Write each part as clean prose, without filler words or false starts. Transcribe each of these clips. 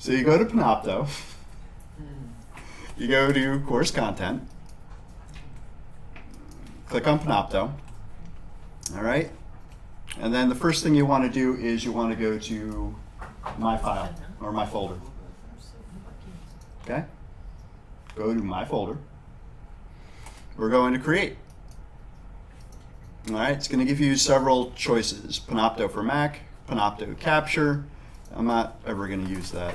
So you go to Panopto, you go to course content, click on Panopto, all right? And then the first thing you want to do is you want to go to My File, or My Folder. Okay? Go to My Folder. We're going to create. All right, it's going to give you several choices. Panopto for Mac, Panopto Capture. I'm not ever going to use that.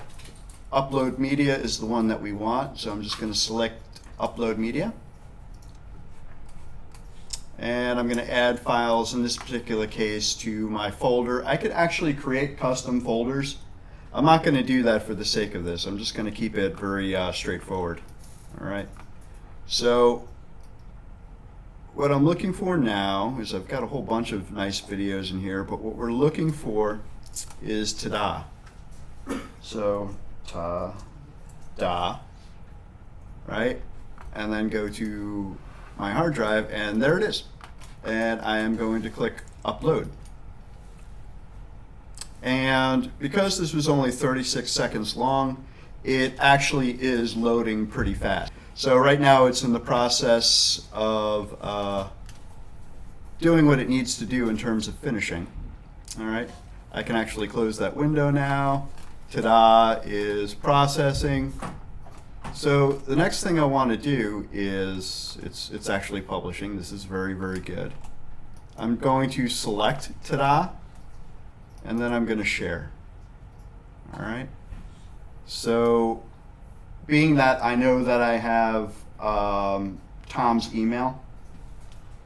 Upload Media is the one that we want, so I'm just going to select Upload Media. And I'm going to add files, in this particular case, to my folder. I could actually create custom folders. I'm not going to do that for the sake of this. I'm just going to keep it very straightforward. All right. So what I'm looking for now is I've got a whole bunch of nice videos in here, but what we're looking for is ta-da. So ta-da, right? And then go to my hard drive, and there it is. And I am going to click upload. And because this was only 36 seconds long, it actually is loading pretty fast. So right now it's in the process of doing what it needs to do in terms of finishing. All right, I can actually close that window now. Ta-da is processing. So the next thing I want to do is, it's actually publishing. This is very, very good. I'm going to select ta-da, and then I'm going to share. All right. So being that I know that I have Tom's email,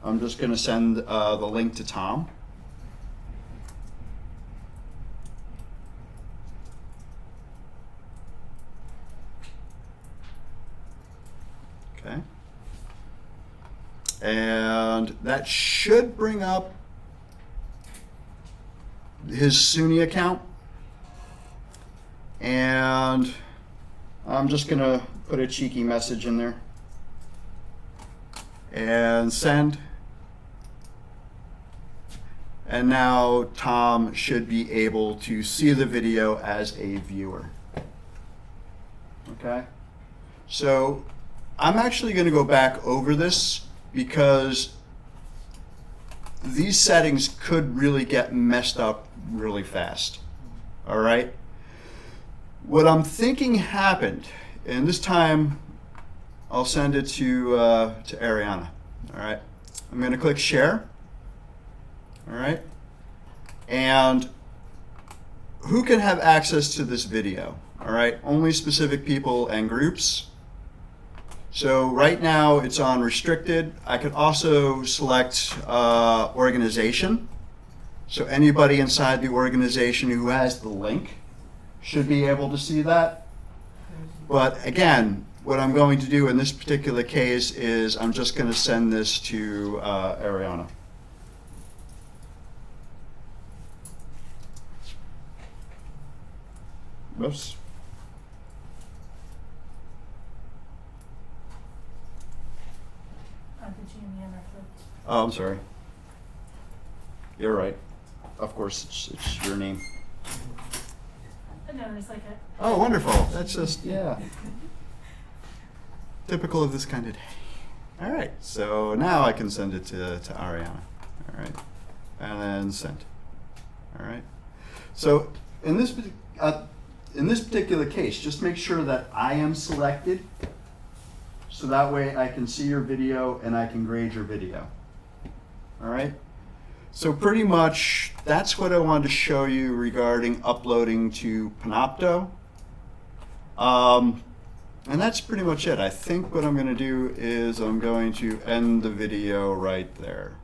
I'm just going to send the link to Tom. Okay. And that should bring up his SUNY account. And I'm just going to put a cheeky message in there and send. And now Tom should be able to see the video as a viewer. Okay? So I'm actually going to go back over this because these settings could really get messed up really fast. All right? What I'm thinking happened, and this time I'll send it to Ariana. All right? I'm going to click share. All right? And who can have access to this video? All right? Only specific people and groups. So right now it's on restricted. I could also select organization. So anybody inside the organization who has the link should be able to see that. But again, what I'm going to do in this particular case is I'm just going to send this to Ariana. Whoops. Oh, I'm sorry. You're right. Of course, it's your name. No, there's like a... Oh, wonderful. That's just, yeah. Typical of this kind of day. All right, so now I can send it to Ariana. All right, and then send. All right. So in this particular case, just make sure that I am selected, so that way I can see your video and I can grade your video. All right. So pretty much that's what I wanted to show you regarding uploading to Panopto. And that's pretty much it. I think what I'm going to do is I'm going to end the video right there.